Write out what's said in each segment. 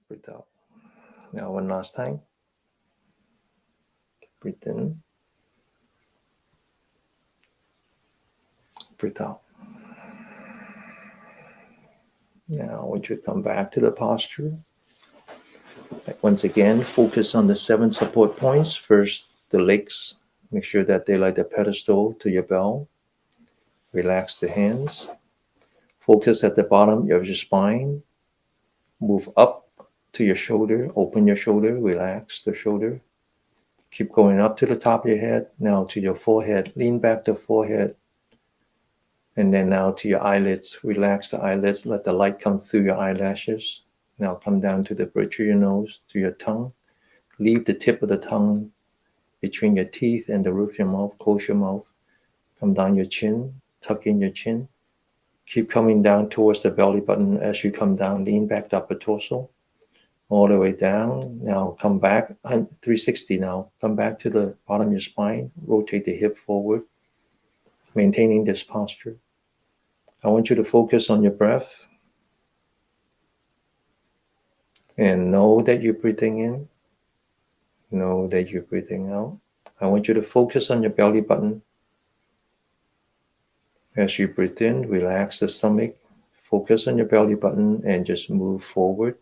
Breathe out. Now one last time. Breathe in. Breathe out. Now I want you to come back to the posture. Once again, focus on the 7 support points. First, the legs. Make sure that they're like the pedestal to your bell. Relax the hands. Focus at the bottom of your spine. Move up to your shoulder. Open your shoulder. Relax the shoulder. Keep going up to the top of your head. Now to your forehead. Lean back the forehead. And then now to your eyelids. Relax the eyelids. Let the light come through your eyelashes. Now come down to the bridge of your nose, to your tongue. Leave the tip of the tongue between your teeth and the roof of your mouth. Close your mouth. Come down your chin. Tuck in your chin. Keep coming down towards the belly button as you come down. Lean back the upper torso. All the way down. Now come back. 360 now. Come back to the bottom of your spine. Rotate the hip forward. Maintaining this posture. I want you to focus on your breath. And know that you're breathing in. Know that you're breathing out. I want you to focus on your belly button. As you breathe in, relax the stomach. Focus on your belly button and just move forward.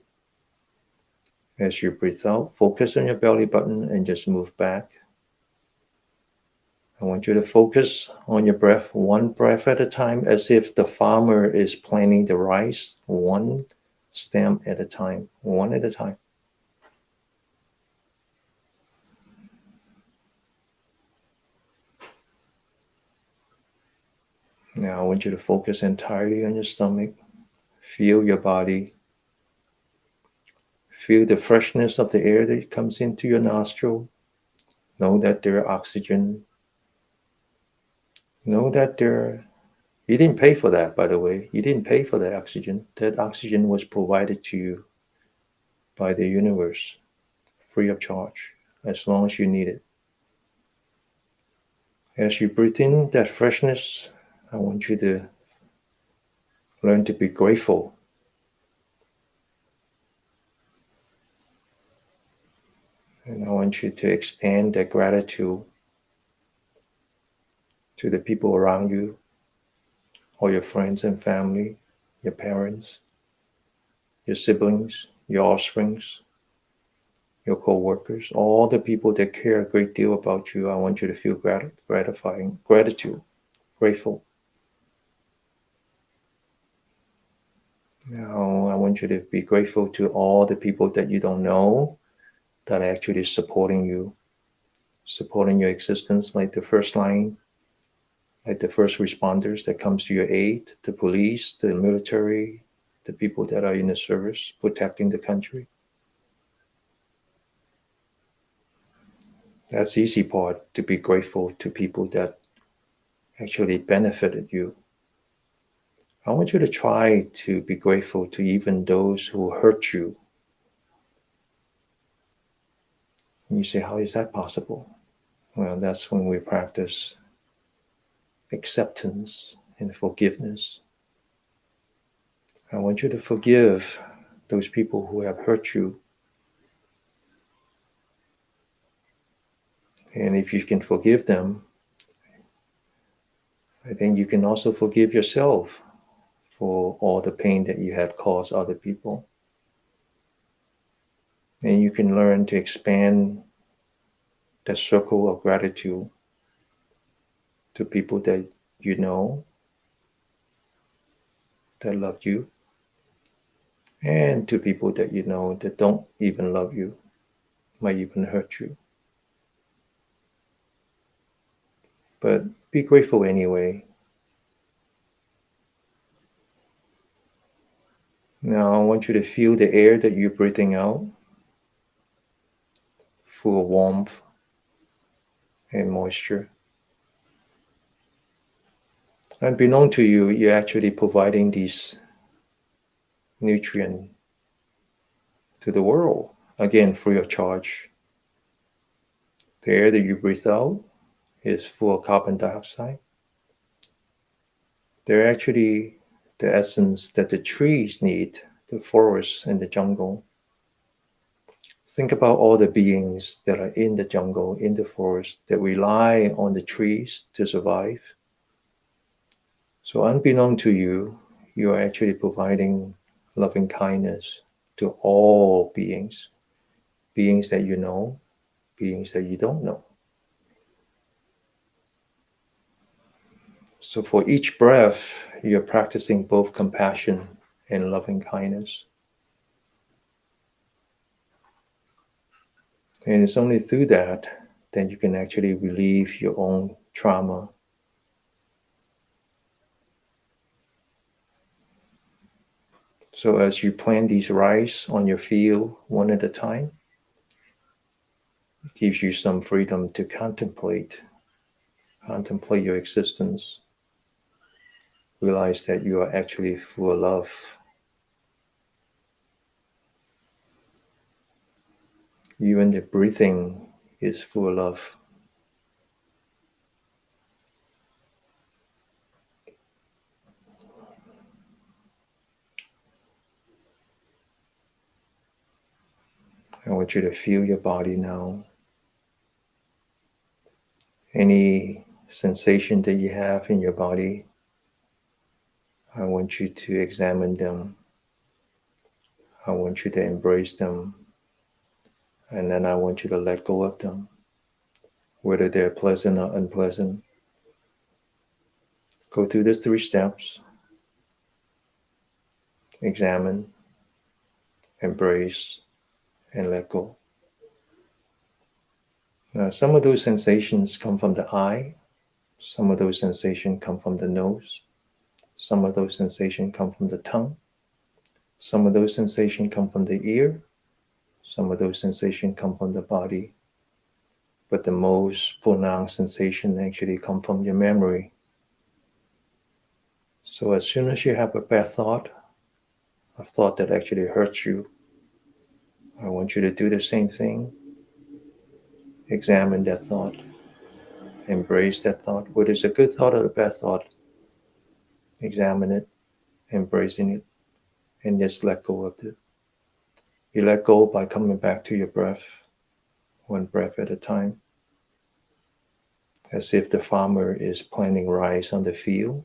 As you breathe out, focus on your belly button and just move back. I want you to focus on your breath, one breath at a time, as if the farmer is planting the rice, one stem at a time, one at a time. Now I want you to focus entirely on your stomach. Feel your body. Feel the freshness of the air that comes into your nostril. Know that there's oxygen. Know that you didn't pay for that, by the way. You didn't pay for that oxygen. That oxygen was provided to you by the universe, free of charge, as long as you need it. As you breathe in that freshness, I want you to learn to be grateful. And I want you to extend that gratitude to the people around you, all your friends and family, your parents, your siblings, your offsprings, your co-workers, all the people that care a great deal about you. I want you to feel gratitude, grateful. Now, I want you to be grateful to all the people that you don't know that are actually supporting you, supporting your existence, like the first line, like the first responders that comes to your aid, the police, the military, the people that are in the service, protecting the country. That's the easy part, to be grateful to people that actually benefited you. I want you to try to be grateful to even those who hurt you. And you say, how is that possible? Well, that's when we practice acceptance and forgiveness. I want you to forgive those people who have hurt you. And if you can forgive them, I think you can also forgive yourself for all the pain that you have caused other people. And you can learn to expand the circle of gratitude to people that you know that love you, and to people that you know that don't even love you, might even hurt you. But be grateful anyway. Now I want you to feel the air that you're breathing out, full of warmth and moisture. Unbeknown to you, you're actually providing these nutrients to the world, again, free of charge. The air that you breathe out is full of carbon dioxide. They're actually the essence that the trees need, the forests and the jungle. Think about all the beings that are in the jungle, in the forest, that rely on the trees to survive. So, unbeknown to you, you are actually providing loving kindness to all beings, beings that you know, beings that you don't know. So, for each breath, you're practicing both compassion and loving kindness. And it's only through that you can actually relieve your own trauma. So as you plant these rice on your field one at a time, it gives you some freedom to contemplate your existence. Realize that you are actually full of love. Even the breathing is full of love. I want you to feel your body now. Any sensation that you have in your body, I want you to examine them. I want you to embrace them. And then I want you to let go of them, whether they're pleasant or unpleasant. Go through these 3 steps. Examine, embrace, and let go. Now, some of those sensations come from the eye. Some of those sensations come from the nose. Some of those sensations come from the tongue. Some of those sensations come from the ear. Some of those sensations come from the body. But the most pronounced sensation actually come from your memory. So as soon as you have a bad thought, a thought that actually hurts you, I want you to do the same thing. Examine that thought. Embrace that thought. Whether it's a good thought or a bad thought, examine it, embracing it, and just let go of it. You let go by coming back to your breath, one breath at a time, as if the farmer is planting rice on the field.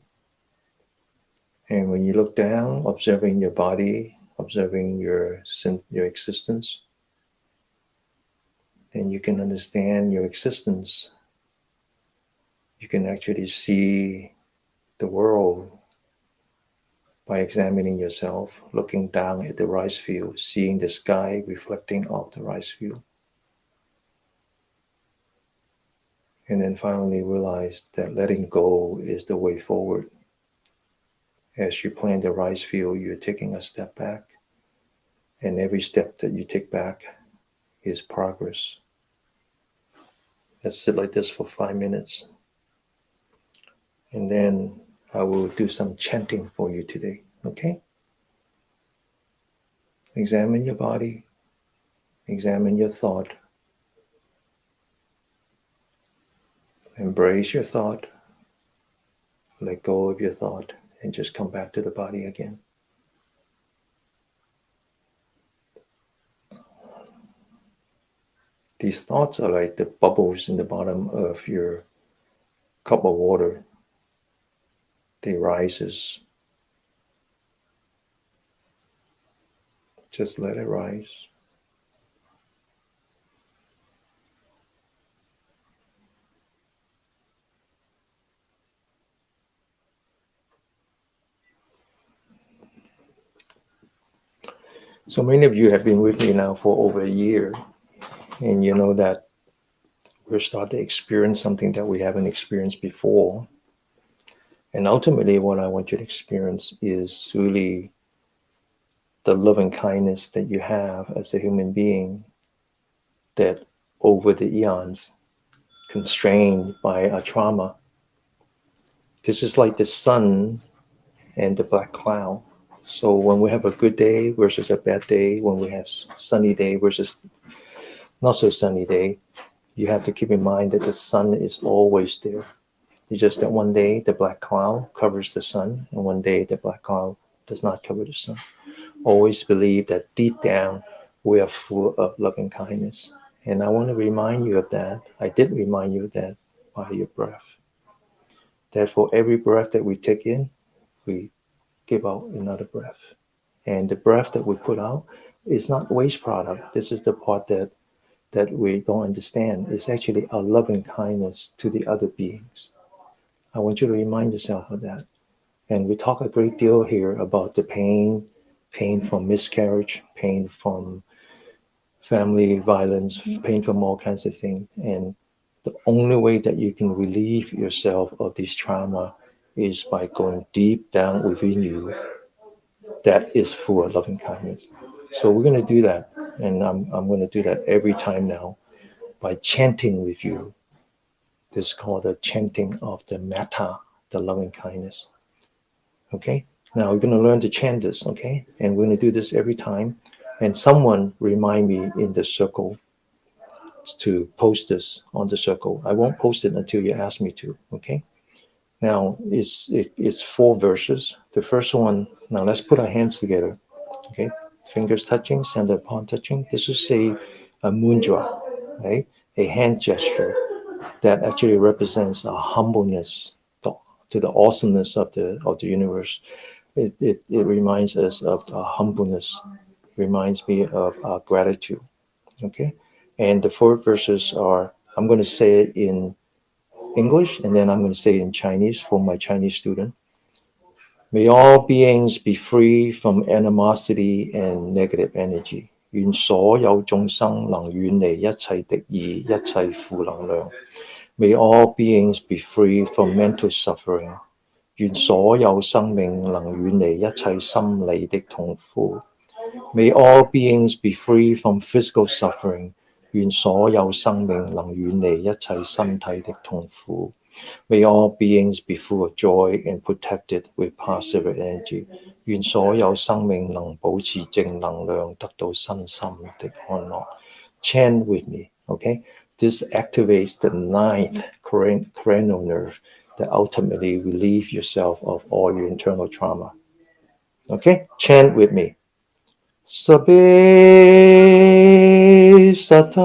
And when you look down, observing your body, observing your existence, then you can understand your existence. You can actually see the world by examining yourself, looking down at the rice field, seeing the sky reflecting off the rice field. And then finally realize that letting go is the way forward. As you plant the rice field, you're taking a step back. And every step that you take back is progress. Let's sit like this for 5 minutes. And then I will do some chanting for you today, okay? Examine your body. Examine your thought. Embrace your thought. Let go of your thought and just come back to the body again. These thoughts are like the bubbles in the bottom of your cup of water. They rises. Just let it rise. So many of you have been with me now for over a year, and you know that we're starting to experience something that we haven't experienced before. And ultimately, what I want you to experience is really the loving kindness that you have as a human being that over the eons, constrained by our trauma. This is like the sun and the black cloud. So when we have a good day versus a bad day, when we have sunny day versus not so sunny day, you have to keep in mind that the sun is always there. It's just that one day the black cloud covers the sun, and one day the black cloud does not cover the sun. Always believe that deep down We are full of loving kindness. And I want to remind you of that. I did remind you of that by your breath. That for every breath that we take in, we give out another breath. And the breath that we put out is not waste product. This is the part that we don't understand. It's actually a loving kindness to the other beings. I want you to remind yourself of that. And we talk a great deal here about the pain, pain from miscarriage, pain from family violence, pain from all kinds of things. And the only way that you can relieve yourself of this trauma is by going deep down within you that is full of loving kindness. So we're going to do that. And I'm going to do that every time now by chanting with you. This is called the chanting of the metta, the loving kindness. Okay? Now we're going to learn to chant this, okay? And we're going to do this every time. And someone remind me in the circle to post this on the circle. I won't post it until you ask me to, okay? Now it's 4 verses. The first one, now let's put our hands together, okay? Fingers touching, center palm touching. This is a mudra, right? A hand gesture that actually represents a humbleness to the awesomeness of the universe. It reminds us of humbleness, reminds me of gratitude. Okay, and the 4 verses are, I'm going to say it in English and then I'm going to say it in Chinese for my Chinese student. May all beings be free from animosity and negative energy. 願所有眾生能遠離一切敵意、一切負能量。May all beings be free from mental suffering. 願所有生命能遠離一切心理的痛苦。May all beings be free from physical suffering. 願所有生命能遠離一切身體的痛苦。May all beings be full of joy and protected with positive energy. 願所有生命能保持正能量，得到身心的安樂。Chant with me, okay? This activates the ninth cranial nerve that ultimately relieve yourself of all your internal trauma. Okay? Chant with me. Sabe sata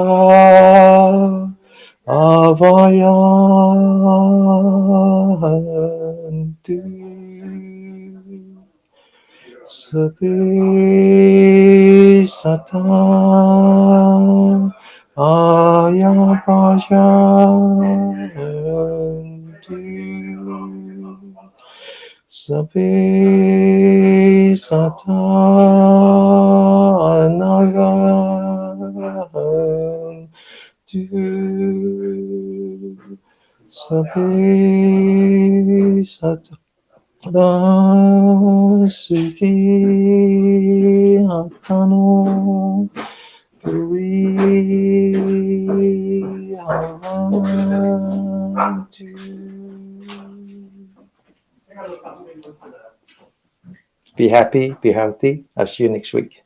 avayantu. Sabe sata ayabayantu. Sabe sata anagan tu. Sabe sata sugi hatano puri harantu. Be happy, be healthy. I'll see you next week.